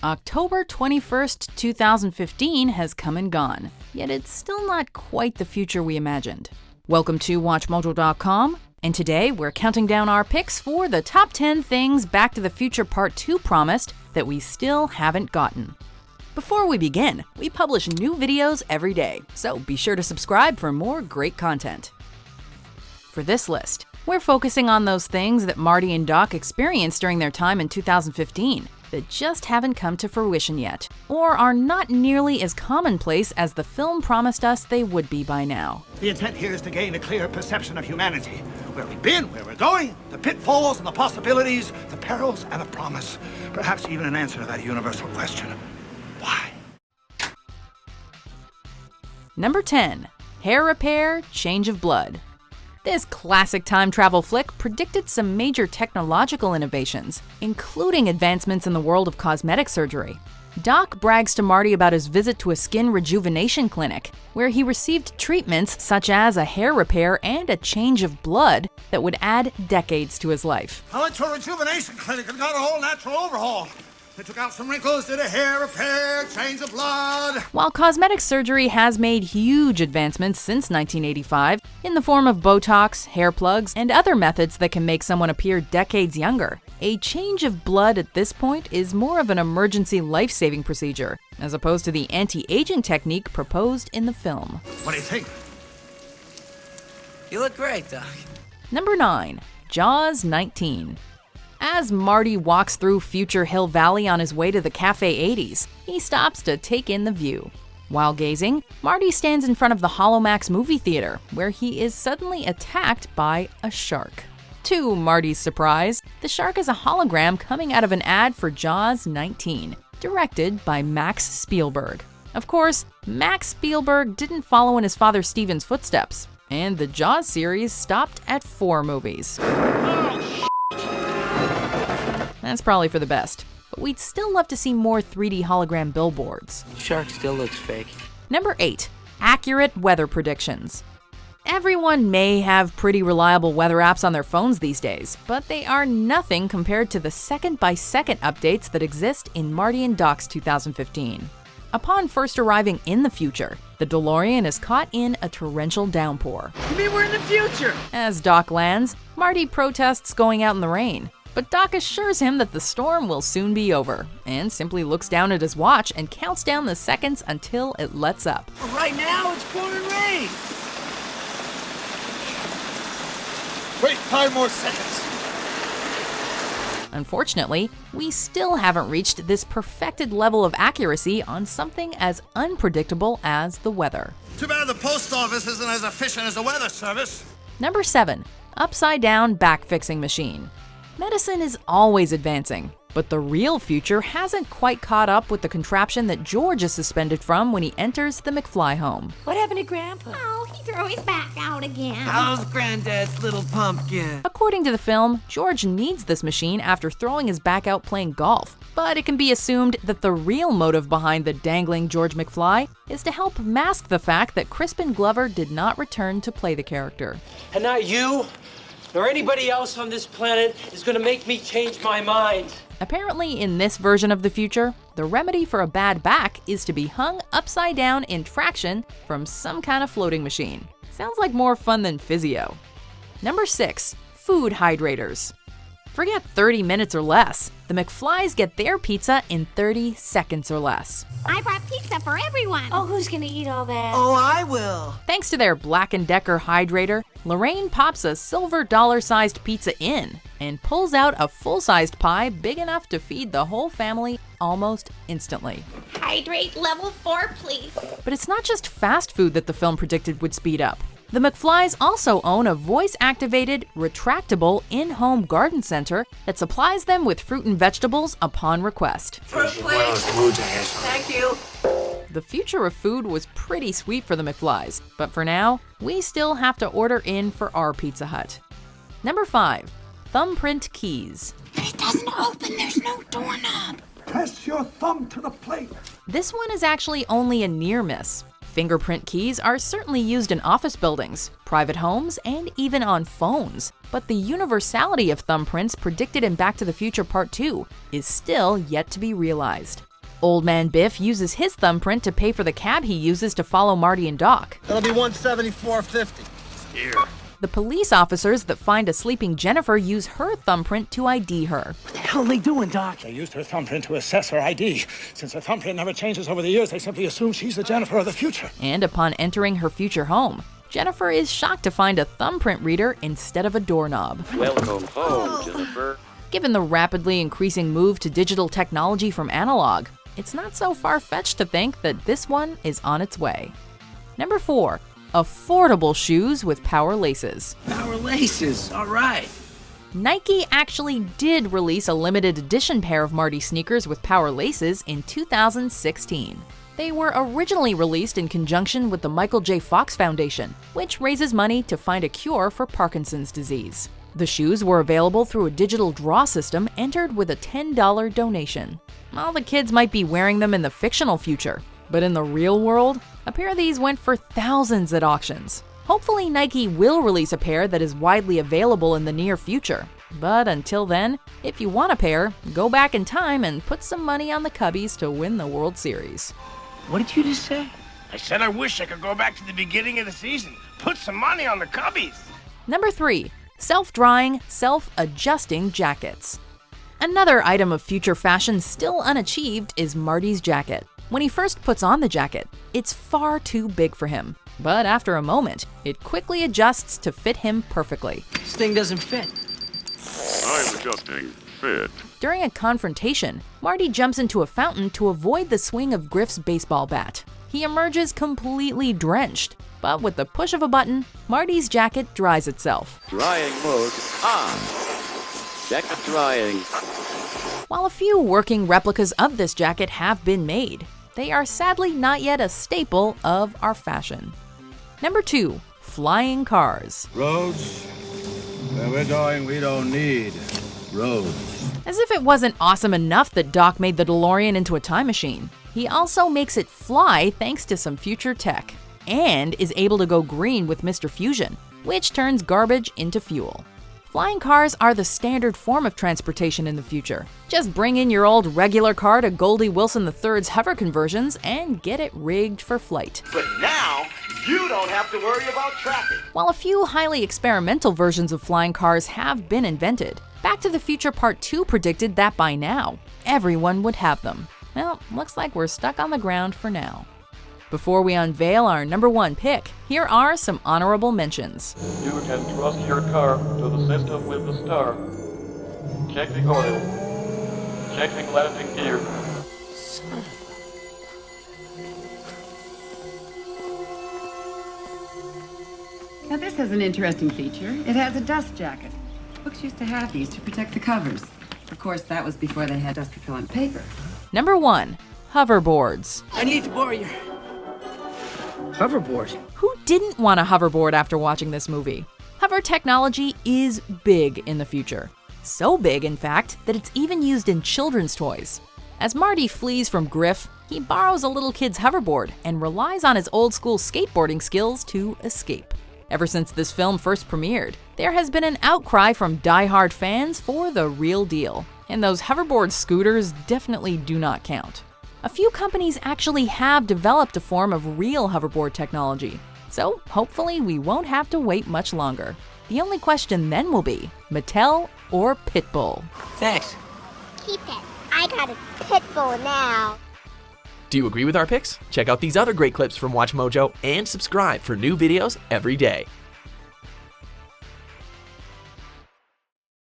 October 21st, 2015 has come and gone, yet it's still not quite the future we imagined. Welcome to WatchMojo.com, and today we're counting down our picks for the top 10 things Back to the Future Part 2 promised that we still haven't gotten. Before we begin, we publish new videos every day, so be sure to subscribe for more great content. For this list, we're focusing on those things that Marty and Doc experienced during their time in 2015 that just haven't come to fruition yet, or are not nearly as commonplace as the film promised us they would be by now. The intent here is to gain a clear perception of humanity. Where we've been, where we're going, the pitfalls and the possibilities, the perils and the promise. Perhaps even an answer to that universal question. Why? Number 10. Hair Repair, Change of Blood. This classic time travel flick predicted some major technological innovations, including advancements in the world of cosmetic surgery. Doc brags to Marty about his visit to a skin rejuvenation clinic, where he received treatments such as a hair repair and a change of blood that would add decades to his life. I went to a rejuvenation clinic and got a whole natural overhaul. They took out some wrinkles, did a hair repair, change of blood. While cosmetic surgery has made huge advancements since 1985 in the form of Botox, hair plugs, and other methods that can make someone appear decades younger, a change of blood at this point is more of an emergency life-saving procedure, as opposed to the anti-aging technique proposed in the film. What do you think? You look great, Doc. Number 9. Jaws 19. As Marty walks through Future Hill Valley on his way to the Cafe 80s, he stops to take in the view. While gazing, Marty stands in front of the Holomax movie theater, where he is suddenly attacked by a shark. To Marty's surprise, the shark is a hologram coming out of an ad for Jaws 19, directed by Max Spielberg. Of course, Max Spielberg didn't follow in his father Steven's footsteps, and the Jaws series stopped at 4 movies. That's probably for the best, but we'd still love to see more 3D hologram billboards. Shark still looks fake. Number 8. Accurate weather predictions. Everyone may have pretty reliable weather apps on their phones these days, but they are nothing compared to the second-by-second updates that exist in Marty and Doc's 2015. Upon first arriving in the future, the DeLorean is caught in a torrential downpour. You mean we're in the future? As Doc lands, Marty protests going out in the rain. But Doc assures him that the storm will soon be over, and simply looks down at his watch and counts down the seconds until it lets up. Well, right now, it's pouring rain. Wait 5 more seconds. Unfortunately, we still haven't reached this perfected level of accuracy on something as unpredictable as the weather. Too bad the post office isn't as efficient as the weather service. Number 7. UpsideDown back-fixing machine. Medicine is always advancing, but the real future hasn't quite caught up with the contraption that George is suspended from when he enters the McFly home. What happened to Grandpa? Oh, he threw his back out again. How's Granddad's little pumpkin? According to the film, George needs this machine after throwing his back out playing golf, but it can be assumed that the real motive behind the dangling George McFly is to help mask the fact that Crispin Glover did not return to play the character. And not you, nor anybody else on this planet is going to make me change my mind. Apparently, in this version of the future, the remedy for a bad back is to be hung upside down in traction from some kind of floating machine. Sounds like more fun than physio. Number 6. Food hydrators. Forget 30 minutes or less. The McFlys get their pizza in 30 seconds or less. I brought pizza for everyone. Oh, who's gonna eat all that? Oh, I will. Thanks to their Black & Decker hydrator, Lorraine pops a silver dollar-sized pizza in and pulls out a full-sized pie big enough to feed the whole family almost instantly. Hydrate level 4, please. But it's not just fast food that the film predicted would speed up. The McFlys also own a voice-activated, retractable, in-home garden center that supplies them with fruit and vegetables upon request. First place. Thank you. The future of food was pretty sweet for the McFlys, but for now, we still have to order in for our Pizza Hut. Number 5. Thumbprint Keys. But it doesn't open, there's no doorknob. Press your thumb to the plate. This one is actually only a near miss. Fingerprint keys are certainly used in office buildings, private homes, and even on phones. But the universality of thumbprints predicted in Back to the Future Part 2 is still yet to be realized. Old Man Biff uses his thumbprint to pay for the cab he uses to follow Marty and Doc. That'll be $174.50. Here. The police officers that find a sleeping Jennifer use her thumbprint to ID her. What the hell are they doing, Doc? They used her thumbprint to assess her ID. Since her thumbprint never changes over the years, they simply assume she's the Jennifer of the future. And upon entering her future home, Jennifer is shocked to find a thumbprint reader instead of a doorknob. Welcome home, Jennifer. Given the rapidly increasing move to digital technology from analog, it's not so far-fetched to think that this one is on its way. Number 4. Affordable shoes with power laces. Power laces, all right. Nike actually did release a limited edition pair of Marty sneakers with power laces in 2016. They were originally released in conjunction with the Michael J. Fox Foundation, which raises money to find a cure for Parkinson's disease. The shoes were available through a digital draw system entered with a $10 donation. All the kids might be wearing them in the fictional future, but in the real world, a pair of these went for thousands at auctions. Hopefully Nike will release a pair that is widely available in the near future. But until then, if you want a pair, go back in time and put some money on the Cubbies to win the World Series. What did you just say? I said I wish I could go back to the beginning of the season. Put some money on the Cubbies. Number 3. Self-drying, self-adjusting jackets. Another item of future fashion still unachieved is Marty's jacket. When he first puts on the jacket, it's far too big for him. But after a moment, it quickly adjusts to fit him perfectly. This thing doesn't fit. I'm adjusting. Fit. During a confrontation, Marty jumps into a fountain to avoid the swing of Griff's baseball bat. He emerges completely drenched, but with the push of a button, Marty's jacket dries itself. Drying mode on. Jacket drying. While a few working replicas of this jacket have been made, they are sadly not yet a staple of our fashion. Number 2. Flying cars. Roads? Where we're going, we don't need roads. As if it wasn't awesome enough that Doc made the DeLorean into a time machine, he also makes it fly thanks to some future tech, and is able to go green with Mr. Fusion, which turns garbage into fuel. Flying cars are the standard form of transportation in the future. Just bring in your old regular car to Goldie Wilson III's hover conversions and get it rigged for flight. But now, you don't have to worry about traffic. While a few highly experimental versions of flying cars have been invented, Back to the Future Part 2 predicted that by now, everyone would have them. Well, looks like we're stuck on the ground for now. Before we unveil our number 1 pick, here are some honorable mentions. You can trust your car to the system with the star. Checking oil. Checking landing gear. Now this has an interesting feature. It has a dust jacket. Books used to have these to protect the covers. Of course, that was before they had dust repellent paper. Number 1. Hoverboards. I need to borrow your hoverboard. Who didn't want a hoverboard after watching this movie? Hover technology is big in the future. So big, in fact, that it's even used in children's toys. As Marty flees from Griff, he borrows a little kid's hoverboard and relies on his old-school skateboarding skills to escape. Ever since this film first premiered, there has been an outcry from die-hard fans for the real deal, and those hoverboard scooters definitely do not count. A few companies actually have developed a form of real hoverboard technology, so hopefully we won't have to wait much longer. The only question then will be, Mattel or Pitbull? Thanks. Keep it. I got a pit bull now. Do you agree with our picks? Check out these other great clips from WatchMojo and subscribe for new videos every day.